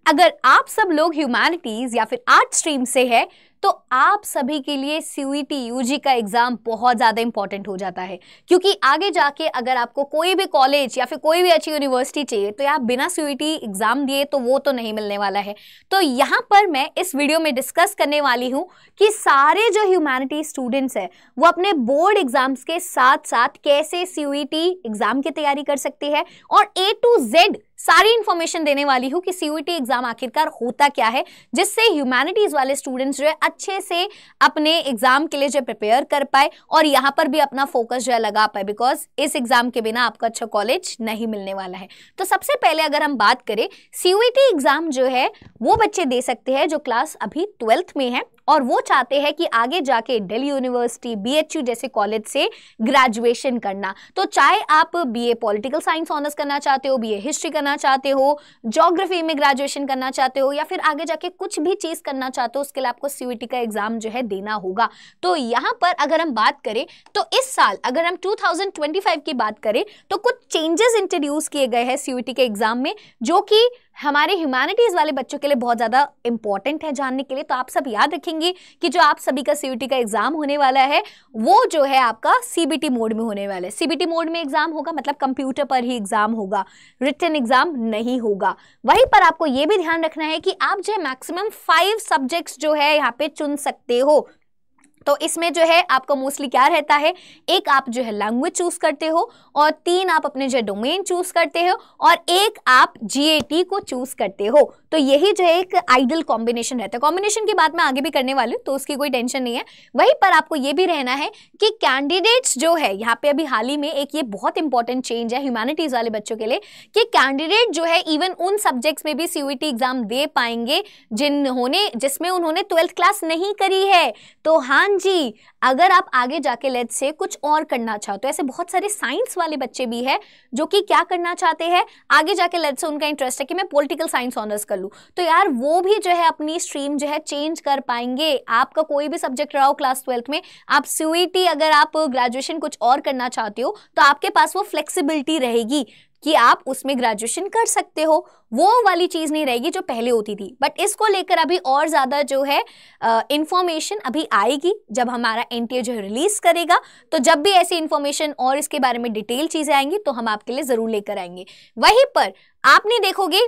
अगर आप सब लोग ह्यूमैनिटीज या फिर आर्ट स्ट्रीम से है तो आप सभी के लिए सीयूईटी यूजी का एग्जाम बहुत ज्यादा इंपॉर्टेंट हो जाता है, क्योंकि आगे जाके अगर आपको कोई भी कॉलेज या फिर कोई भी अच्छी यूनिवर्सिटी चाहिए तो आप बिना सीयूईटी एग्जाम दिए तो वो तो नहीं मिलने वाला है। तो यहाँ पर मैं इस वीडियो में डिस्कस करने वाली हूँ कि सारे जो ह्यूमैनिटी स्टूडेंट्स है वो अपने बोर्ड एग्जाम्स के साथ साथ कैसे सीयूईटी एग्जाम की तैयारी कर सकते हैं, और A to Z सारी इंफॉर्मेशन देने वाली हूँ कि सीयूईटी एग्जाम आखिरकार होता क्या है, जिससे ह्यूमैनिटीज वाले स्टूडेंट्स जो है अच्छे से अपने एग्जाम के लिए जो प्रिपेयर कर पाए और यहाँ पर भी अपना फोकस जो है लगा पाए, बिकॉज इस एग्जाम के बिना आपको अच्छा कॉलेज नहीं मिलने वाला है। तो सबसे पहले अगर हम बात करें, सीयूईटी एग्जाम जो है वो बच्चे दे सकते हैं जो क्लास अभी 12th में है और वो चाहते हैं कि आगे जाके दिल्ली यूनिवर्सिटी, बीएचयू जैसे कॉलेज से ग्रेजुएशन करना। तो चाहे आप बीए पॉलिटिकल साइंस ऑनर्स करना चाहते हो, बीए हिस्ट्री करना चाहते हो, ज्योग्राफी में ग्रेजुएशन करना चाहते हो, या फिर आगे जाके कुछ भी चीज करना चाहते हो, उसके लिए आपको सीयूईटी का एग्जाम जो है देना होगा। तो यहाँ पर अगर हम बात करें तो इस साल अगर हम 2025 की बात करें तो कुछ चेंजेस इंट्रोड्यूस किए गए हैं सीयूईटी के एग्जाम में, जो कि हमारे ह्यूमैनिटीज वाले बच्चों के लिए बहुत ज्यादा इंपॉर्टेंट है जानने के लिए। तो आप सब याद रखेंगे कि जो आप सभी का सीयूईटी का एग्जाम होने वाला है वो जो है आपका सीबीटी मोड में होने वाला है। सीबीटी मोड में एग्जाम होगा मतलब कंप्यूटर पर ही एग्जाम होगा, रिटन एग्जाम नहीं होगा। वहीं पर आपको ये भी ध्यान रखना है कि आप जो है मैक्सिमम 5 सब्जेक्ट्स जो है यहाँ पे चुन सकते हो। तो इसमें जो है आपका मोस्टली क्या रहता है, एक आप जो है लैंग्वेज चूज करते हो, और 3 आप अपने जो डोमेन चूज करते हो, और एक आप जीएटी को चूज करते हो। तो यही जो है एक आइडियल कॉम्बिनेशन रहता है। कॉम्बिनेशन की बात मैं आगे भी करने वाली हूँ तो उसकी कोई टेंशन नहीं है। वहीं पर आपको ये भी रहना है कि कैंडिडेट्स जो है यहाँ पे अभी हाल ही में एक ये बहुत इंपॉर्टेंट चेंज है ह्यूमैनिटीज वाले बच्चों के लिए कि कैंडिडेट जो है इवन उन सब्जेक्ट्स में भी सीयूईटी एग्जाम दे पाएंगे जिसमें उन्होंने 12th क्लास नहीं करी है। तो हाँ जी, अगर आप आगे जाके लेट्स से कुछ और करना चाहते हो, ऐसे बहुत सारे साइंस वाले बच्चे भी हैं जो कि क्या करना चाहते हैं, आगे जाके लेट्स से उनका इंटरेस्ट है कि मैं पॉलिटिकल साइंस ऑनर्स कर लूं, तो यार वो भी जो है अपनी स्ट्रीम जो है चेंज कर पाएंगे। आपका कोई भी सब्जेक्ट रहा हो क्लास 12th में, आप सीयूईटी अगर आप ग्रेजुएशन कुछ और करना चाहते हो तो आपके पास वो फ्लेक्सिबिलिटी रहेगी कि आप उसमें ग्रेजुएशन कर सकते हो। वो वाली चीज नहीं रहेगी जो पहले होती थी। बट इसको लेकर अभी और ज्यादा जो है इंफॉर्मेशन अभी आएगी जब हमारा एनटीए जो है रिलीज करेगा। तो जब भी ऐसी इंफॉर्मेशन और इसके बारे में डिटेल चीजें आएंगी तो हम आपके लिए जरूर लेकर आएंगे। वहीं पर आपने देखोगे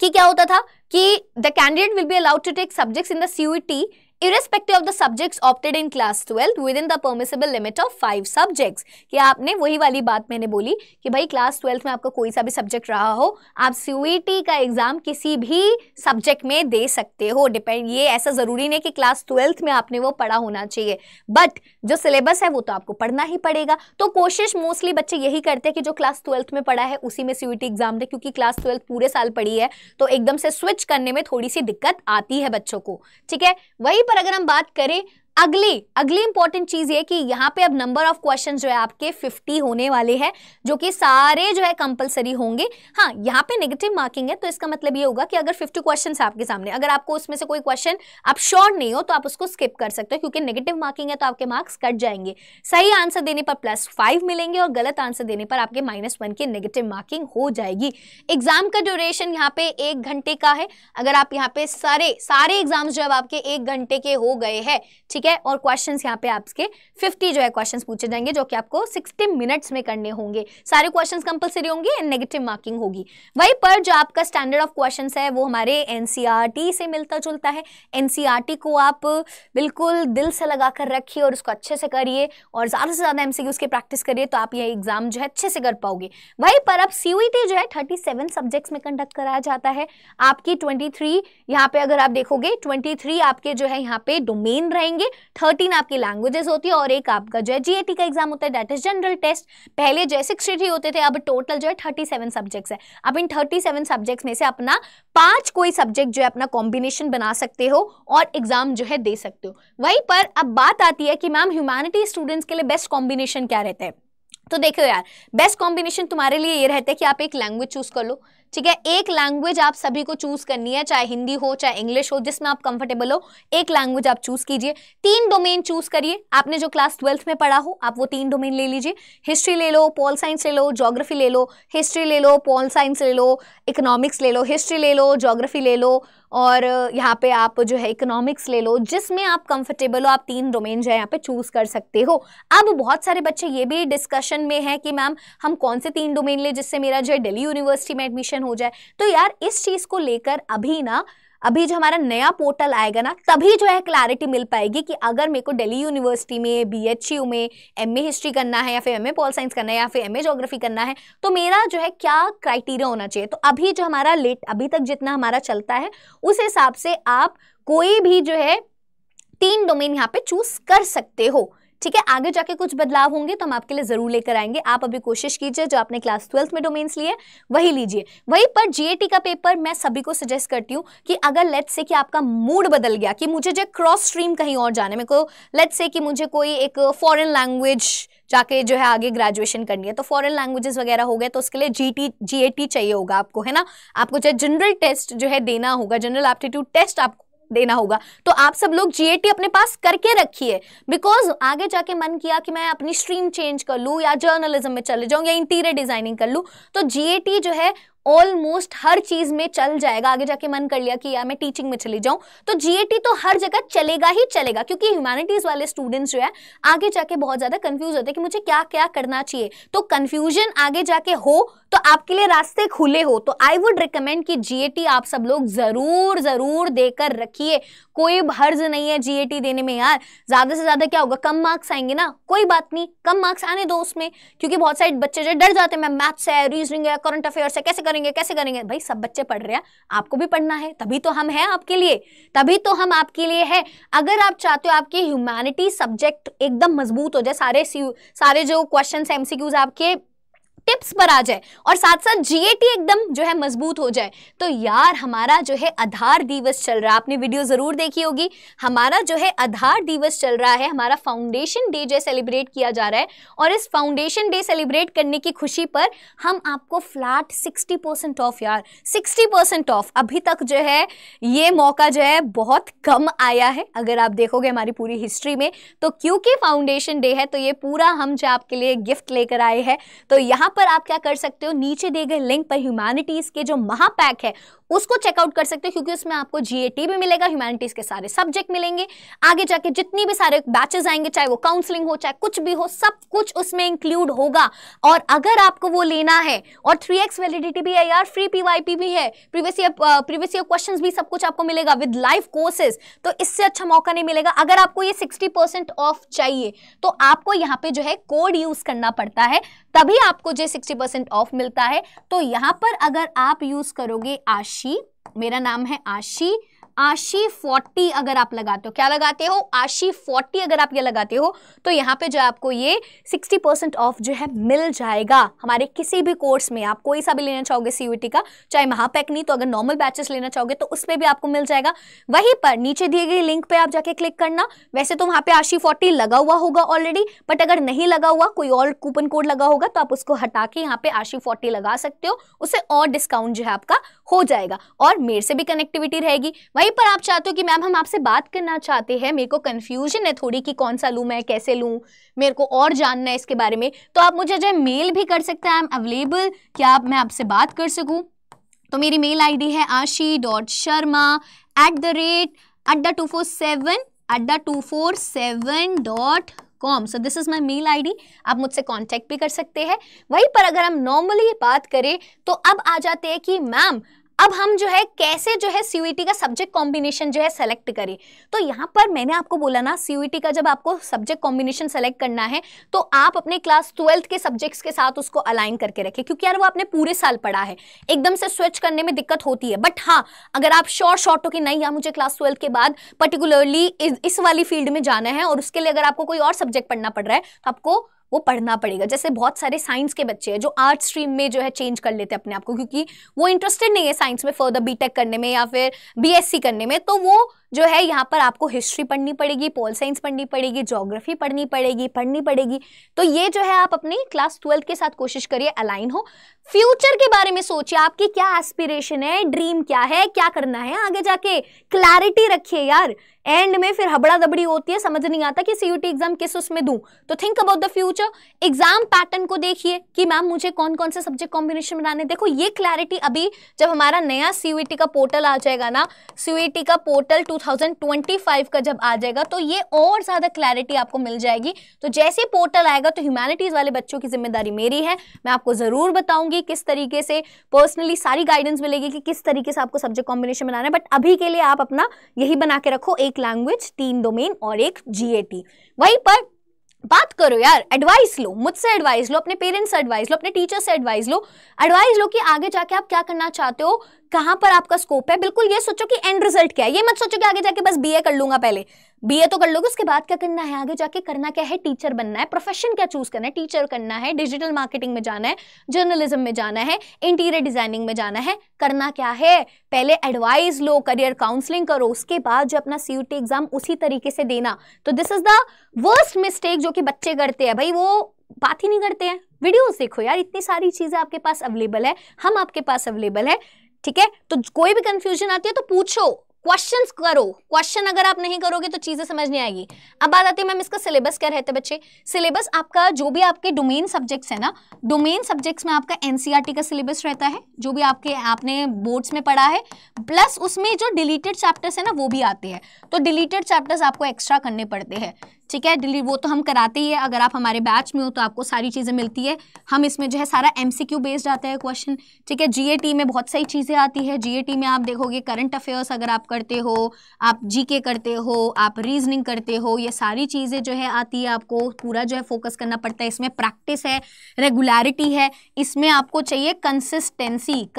कि क्या होता था कि the candidate will be allowed to take subjects in the CUET irrespective of the subjects opted in class 12 within the permissible limit of 5 subjects। कि आपने वही वाली बात मैंने बोली कि भाई क्लास 12 में आपका कोई सा भी सब्जेक्ट रहा हो, आप सीयूईटी का एग्जाम किसी भी सब्जेक्ट में दे सकते हो। डिपेंड, ये ऐसा जरूरी नहीं कि क्लास 12 में आपने वो पढ़ा होना चाहिए, बट जो सिलेबस है वो तो आपको पढ़ना ही पड़ेगा। तो कोशिश मोस्टली बच्चे यही करते हैं कि जो क्लास 12 में पढ़ा है उसी में सीयूईटी एग्जाम दे, क्योंकि क्लास 12 पूरे साल पढ़ी है तो एकदम से स्विच करने में थोड़ी सी दिक्कत आती है बच्चों को। ठीक है, वही पर अगर हम बात करें अगली इंपॉर्टेंट चीज ये कि यहाँ पे अब नंबर ऑफ क्वेश्चन जो है आपके 50 होने वाले हैं, जो कि सारे जो है कंपलसरी होंगे। हाँ, यहाँ पे नेगेटिव मार्किंग है तो इसका मतलब ये होगा कि अगर 50 क्वेश्चन है आपके सामने, अगर आपको उसमें से कोई क्वेश्चन आप श्योर नहीं हो तो आप उसको स्किप कर सकते हो, क्योंकि नेगेटिव मार्किंग है तो आपके मार्क्स कट जाएंगे। सही आंसर देने पर +5 मिलेंगे और गलत आंसर देने पर आपके -1 की नेगेटिव मार्किंग हो जाएगी। एग्जाम का ड्यूरेशन यहाँ पे 1 घंटे का है। अगर आप यहाँ पे सारे एग्जाम्स जो है आपके 1 घंटे के हो गए हैं, ठीक है, और क्वेश्चंस यहाँ पे आपके 50 जो है क्वेश्चंस पूछे जाएंगे, जो कि आपको 60 मिनट्स में करने होंगे। सारे क्वेश्चंस कंपलसरी होंगे एंड नेगेटिव मार्किंग होगी। वहीं पर जो आपका स्टैंडर्ड ऑफ क्वेश्चंस है वो हमारे एनसीईआरटी से मिलता जुलता है। एनसीईआरटी को आप बिल्कुल दिल से लगा कर रखिए और उसको अच्छे से करिए और ज्यादा से ज्यादा एमसीक्यूज की प्रैक्टिस करिए, तो आप ये एग्जाम जो है अच्छे से कर पाओगे। वहीं पर अब सीयूईटी जो है 37 सब्जेक्ट्स में कंडक्ट कराया जाता है। आपकी 23 यहाँ पे अगर आप देखोगे 23 आपके जो है यहाँ पे डोमेन रहेंगे, 13 आपकी लैंग्वेजेस होती है और एक आपका जो है जीएटी का एग्जाम होता है, दैट इज जनरल टेस्ट। पहले जो है 63 होते थे, अब टोटल जो है 37 सब्जेक्ट्स है। अब इन 37 सब्जेक्ट्स में से अपना 5 कोई सब्जेक्ट जो है अपना कॉम्बिनेशन बना सकते हो और एग्जाम जो है दे सकते हो। वहीं पर अब बात आती है कि मैम ह्यूमैनिटी स्टूडेंट्स के लिए बेस्ट कॉम्बिनेशन क्या रहता है। तो देखो यार, बेस्ट कॉम्बिनेशन तुम्हारे लिए ये रहता है कि आप एक लैंग्वेज चूज कर लो, ठीक है। एक लैंग्वेज आप सभी को चूज करनी है, चाहे हिंदी हो चाहे इंग्लिश हो, जिसमें आप कंफर्टेबल हो, एक लैंग्वेज आप चूज कीजिए। 3 डोमेन चूज करिए, आपने जो क्लास 12th में पढ़ा हो आप वो 3 डोमेन ले लीजिए। हिस्ट्री ले लो, पॉल साइंस ले लो, ज्योग्राफी ले लो। हिस्ट्री ले लो, पॉल साइंस ले लो, इकोनॉमिक्स ले लो, हिस्ट्री ले लो, ज्योग्राफी ले लो, और यहाँ पे आप जो है इकोनॉमिक्स ले लो, जिसमें आप कंफर्टेबल हो। आप 3 डोमेन जो है यहाँ पे चूज कर सकते हो। अब बहुत सारे बच्चे ये भी डिस्कशन में है कि मैम हम कौन से 3 डोमेन ले जिससे मेरा जो है दिल्ली यूनिवर्सिटी में एडमिशन हो जाए। तो यार इस चीज को लेकर अभी जो हमारा नया पोर्टल आएगा ना, तभी जो है क्लैरिटी मिल पाएगी कि अगर मेरे को दिल्ली यूनिवर्सिटी में, BHU में MA हिस्ट्री करना है या फिर MA पॉल साइंस करना है या फिर MA ज्योग्राफी करना है, तो मेरा जो है क्या क्राइटेरिया होना चाहिए। तो अभी जो हमारा अभी तक जितना हमारा चलता है उस हिसाब से आप कोई भी जो है 3 डोमेन यहाँ पे चूज कर सकते हो, ठीक है। आगे जाके कुछ बदलाव होंगे तो हम आपके लिए जरूर लेकर आएंगे। आप अभी कोशिश कीजिए जो आपने क्लास 12th में डोमेन्स लिए वही लीजिए। वहीं पर GAT का पेपर मैं सभी को सजेस्ट करती हूँ कि अगर लेट्स से कि आपका मूड बदल गया कि मुझे जो क्रॉस स्ट्रीम कहीं और जाने में, को लेट्स से कि मुझे कोई एक फॉरेन लैंग्वेज जाके जो है आगे ग्रेजुएशन करनी है, तो फॉरेन लैंग्वेजेस वगैरह हो गए, तो उसके लिए GAT चाहिए होगा आपको, है ना। आपको जो जनरल टेस्ट जो है देना होगा, जनरल एप्टीट्यूड टेस्ट आपको देना होगा। तो आप सब लोग GAT अपने पास करके रखिए, बिकॉज आगे जाके मन किया कि मैं अपनी स्ट्रीम चेंज कर लूं या जर्नलिज्म में चले जाऊं या इंटीरियर डिजाइनिंग कर लूं, तो GAT जो है ऑलमोस्ट हर चीज में चल जाएगा। आगे जाके मन कर लिया कि यार मैं टीचिंग में चली जाऊं, तो GAT तो हर जगह चलेगा ही चलेगा, क्योंकि ह्यूमैनिटीज वाले स्टूडेंट्स जो है आगे जाके बहुत ज्यादा कंफ्यूज होते हैं कि मुझे क्या क्या करना चाहिए। तो कंफ्यूजन आगे जाके हो तो आपके लिए रास्ते खुले हो, तो आई वुड रिकमेंड कि GAT आप सब लोग जरूर जरूर देकर रखिए। कोई हर्ज नहीं है GAT देने में यार। ज्यादा से ज्यादा क्या होगा, कम मार्क्स आएंगे ना, कोई बात नहीं, कम मार्क्स आने दो उसमें, क्योंकि बहुत सारे बच्चे जो डर जाते हैं, मैम मैथ्स है, रीजनिंग है, करंट अफेयर्स है, कैसे करेंगे। भाई सब बच्चे पढ़ रहे हैं, आपको भी पढ़ना है, तभी तो हम हैं आपके लिए, तभी तो हम आपके लिए है। अगर आप चाहते हो आपके ह्यूमैनिटी सब्जेक्ट एकदम मजबूत हो जाए, सारे जो क्वेश्चंस MCQs आपके टिप्स पर आ जाए और साथ साथ GAT एकदम जो है मजबूत हो जाए, तो यार हमारा जो है आधार दिवस चल रहा है, आपने वीडियो जरूर देखी होगी। हमारा जो है आधार दिवस चल रहा है, हमारा फाउंडेशन डे जो सेलिब्रेट किया जा रहा है, और इस फाउंडेशन डे सेलिब्रेट करने की खुशी पर हम आपको फ्लैट 60% ऑफ, यार 60% ऑफ। अभी तक जो है ये मौका जो है बहुत कम आया है, अगर आप देखोगे हमारी पूरी हिस्ट्री में। तो क्योंकि फाउंडेशन डे है तो ये पूरा हम जो आपके लिए गिफ्ट लेकर आए हैं। तो यहाँ पर आप क्या कर सकते हो, नीचे दिए गए लिंक पर ह्यूमैनिटीज के जो महापैक है उसको चेकआउट कर सकते हो, क्योंकि उसमें आपको GAT भी मिलेगा, ह्यूमैनिटीज के सारे सब्जेक्ट मिलेंगे, आगे जाके जितनी भी सारे बैचेस आएंगे, चाहे वो काउंसलिंग हो चाहे कुछ भी हो, सब कुछ उसमें इंक्लूड होगा। और अगर आपको वो लेना है, और 3x वैलिडिटी भी है यार, फ्री PYP भी है, प्रीवियस ईयर क्वेश्चंस भी, सब कुछ आपको मिलेगा विद लाइव कोर्सेज। तो इससे अच्छा मौका नहीं मिलेगा। अगर आपको ये 60% ऑफ चाहिए तो आपको यहाँ पे जो है कोड यूज करना पड़ता है, तभी आपको जो 60% ऑफ मिलता है। तो यहाँ पर अगर आप यूज करोगे आशी, मेरा नाम है आशी 40 अगर आप लगाते हो, क्या लगाते हो, आशी 40 अगर आप ये लगाते हो, तो यहाँ पे जो आपको ये 60% ऑफ जो है मिल जाएगा हमारे किसी भी कोर्स में। आप कोई सा भी लेना चाहोगे CUET का, चाहे महापैक नहीं तो अगर नॉर्मल बैचेस लेना चाहोगे तो उसमें भी आपको मिल जाएगा। वहीं पर नीचे दिए गए लिंक पे आप जाके क्लिक करना। वैसे तो वहाँ पे आशी 40 लगा हुआ होगा ऑलरेडी, बट अगर नहीं लगा हुआ, कोई और कूपन कोड लगा होगा, तो आप उसको हटा के यहाँ पे आशी 40 लगा सकते हो, उससे और डिस्काउंट जो है आपका हो जाएगा और मेरे से भी कनेक्टिविटी रहेगी। वहीं पर आप चाहते हो कि मैम हम आपसे बात करना चाहते हैं, मेरे को कंफ्यूजन है थोड़ी कि कौन सा लूं मैं, कैसे लूं, मेरे को और जानना है इसके बारे में, तो आप मुझे जो है मेल भी कर सकते हैं। आई एम अवेलेबल, क्या मैं आपसे बात कर सकूं? तो मेरी मेल ID है ashi.sharma@247.com। So this is my mail ID, आप मुझसे कांटेक्ट भी कर सकते हैं। वहीं पर अगर हम नॉर्मली बात करें तो अब आ जाते हैं कि मैम अब हम जो है कैसे जो है CUET का सब्जेक्ट कॉम्बिनेशन जो है सेलेक्ट करें। तो यहाँ पर मैंने आपको बोला ना, CUET का जब आपको सब्जेक्ट कॉम्बिनेशन सेलेक्ट करना है तो आप अपने क्लास 12th के सब्जेक्ट्स के साथ उसको अलाइन करके रखें, क्योंकि यार वो आपने पूरे साल पढ़ा है, एकदम से स्विच करने में दिक्कत होती है। बट हाँ, अगर आप शॉर्ट हो कि नहीं यार मुझे क्लास 12th के बाद पर्टिकुलरली इस वाली फील्ड में जाना है और उसके लिए अगर आपको कोई और सब्जेक्ट पढ़ना पड़ रहा है तो आपको वो पढ़ना पड़ेगा। जैसे बहुत सारे साइंस के बच्चे हैं जो आर्ट स्ट्रीम में जो है चेंज कर लेते हैं अपने आप को, क्योंकि वो इंटरेस्टेड नहीं है साइंस में फर्दर BTech करने में या फिर BSc करने में, तो वो जो है यहाँ पर आपको हिस्ट्री पढ़नी पड़ेगी, पॉल साइंस पढ़नी पड़ेगी, ज्योग्राफी पढ़नी पड़ेगी। तो ये जो है आप अपनी क्लास 12 के साथ कोशिश करिए अलाइन हो। फ्यूचर के बारे में सोचिए, आपकी क्या एस्पिरेशन है, ड्रीम क्या है, क्या करना है आगे जाके, क्लैरिटी रखिए यार। एंड में फिर हबड़ा दबड़ी होती है, समझ नहीं आता कि सीयूटी एग्जाम किस उसमें दूं। तो think about the future. Exam pattern को देखिए कि मैम मुझे कौन कौन से सब्जेक्ट कॉम्बिनेशन बनाने। देखो ये क्लैरिटी अभी जब हमारा नया सीयूटी का पोर्टल आ जाएगा ना, सीयूटी का पोर्टल 2025 का जब आ जाएगा तो ये और ज्यादा क्लैरिटी आपको मिल जाएगी। तो जैसे पोर्टल आएगा तो ह्यूमैनिटीज वाले बच्चों की जिम्मेदारी मेरी है, मैं आपको जरूर बताऊंगी किस तरीके से, पर्सनली सारी गाइडेंस मिलेगी कि किस तरीके से आपको सब्जेक्ट कॉम्बिनेशन बनाना है। बट अभी के लिए आप अपना यही बना के रखो, एक लैंग्वेज, 3 डोमेन और एक जीएटी। वहीं पर बात करो यार, एडवाइस लो, मुझसे एडवाइस लो, अपने पेरेंट्स से एडवाइस लो, अपने टीचर से एडवाइस लो कि आगे जाके आप क्या करना चाहते हो, कहां पर आपका स्कोप है। बिल्कुल ये सोचो कि एंड रिजल्ट क्या है, ये मत सोचो कि आगे जाके बस बीए कर लूंगा। पहले बीए तो कर लोगे, उसके बाद क्या करना है, आगे जाके करना क्या है, टीचर बनना है, प्रोफेशन क्या चूज करना है, टीचर करना है, डिजिटल मार्केटिंग में जाना है, जर्नलिज्म में जाना है, इंटीरियर डिजाइनिंग में जाना है, करना क्या है। पहले एडवाइस लो, करियर काउंसलिंग करो, उसके बाद जो अपना सीयूटी एग्जाम उसी तरीके से देना। तो this is the worst mistake जो कि बच्चे करते हैं भाई, वो बात ही नहीं करते हैं। वीडियोस देखो यार, इतनी सारी चीजें आपके पास अवेलेबल है, हम आपके पास अवेलेबल है, ठीक है। तो कोई भी कंफ्यूजन आती है तो पूछो, क्वेश्चंस करो। क्वेश्चन अगर आप नहीं करोगे तो चीजें समझ नहीं आएगी। अब बात आती है मैम इसका सिलेबस क्या रहता है बच्चे। सिलेबस आपका जो भी आपके डोमेन सब्जेक्ट्स है ना, डोमेन सब्जेक्ट्स में आपका एनसीईआरटी का सिलेबस रहता है, जो भी आपने बोर्ड्स में पढ़ा है, प्लस उसमें जो डिलीटेड चैप्टर्स है ना वो भी आते हैं। तो डिलीटेड चैप्टर्स आपको एक्स्ट्रा करने पड़ते हैं, ठीक है। वो तो हम कराते ही है, अगर आप हमारे बैच में हो तो आपको सारी चीजें मिलती है। हम इसमें जो है सारा एमसीक्यू बेस्ड आता है क्वेश्चन, ठीक है। जीएटी में बहुत सारी चीजें आती है। जीएटी में आप देखोगे करंट अफेयर्स अगर आप करते हो, आप जीके करते हो, आप रीजनिंग करते हो, ये सारी चीजें जो है आती है। आपको पूरा जो है फोकस करना पड़ता है। इसमें प्रैक्टिस है, रेगुलरिटी है, इसमें आपको चाहिए कंसिस्टेंसी।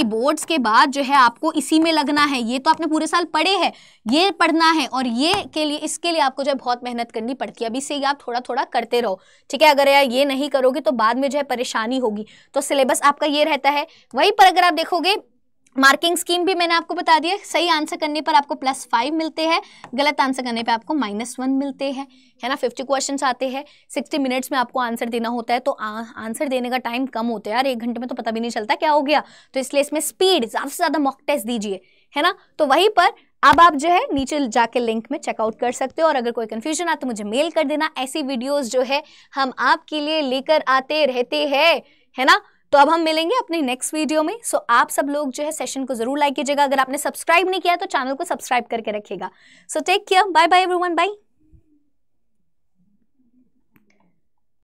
बोर्ड्स के बाद जो है आपको इसी में लगना है। ये तो आपने पूरे साल पढ़े हैं, ये पढ़ना है, और इसके लिए आपको जो है बहुत मेहनत करनी पड़ती है। अभी से आप थोड़ा थोड़ा करते रहो, ठीक है। अगर यार ये नहीं करोगे तो बाद में जो है परेशानी होगी। तो सिलेबस आपका ये रहता है। वहीं पर अगर आप देखोगे मार्किंग स्कीम भी मैंने आपको बता दिया। सही आंसर करने पर आपको +5 मिलते हैं, गलत आंसर करने पे आपको -1 मिलते हैं, है ना। 50 क्वेश्चंस आते हैं, 60 मिनट्स में आपको आंसर देना होता है। तो आंसर देने का टाइम कम होता है यार, 1 घंटे में तो पता भी नहीं चलता क्या हो गया। तो इसलिए इसमें स्पीड, ज़्यादा से ज़्यादा मॉक टेस्ट दीजिए, है ना। तो वहीं पर अब आप जो है नीचे जाके लिंक में चेकआउट कर सकते हो। और अगर कोई कंफ्यूजन आए तो मुझे मेल कर देना। ऐसी वीडियोस जो है हम आपके लिए लेकर आते रहते हैं, है ना। तो अब हम मिलेंगे अपने नेक्स्ट वीडियो में। सो आप सब लोग जो है सेशन को जरूर लाइक कीजिएगा। अगर आपने सब्सक्राइब नहीं किया तो चैनल को सब्सक्राइब करके रखिएगा। So take care, bye bye everyone, bye.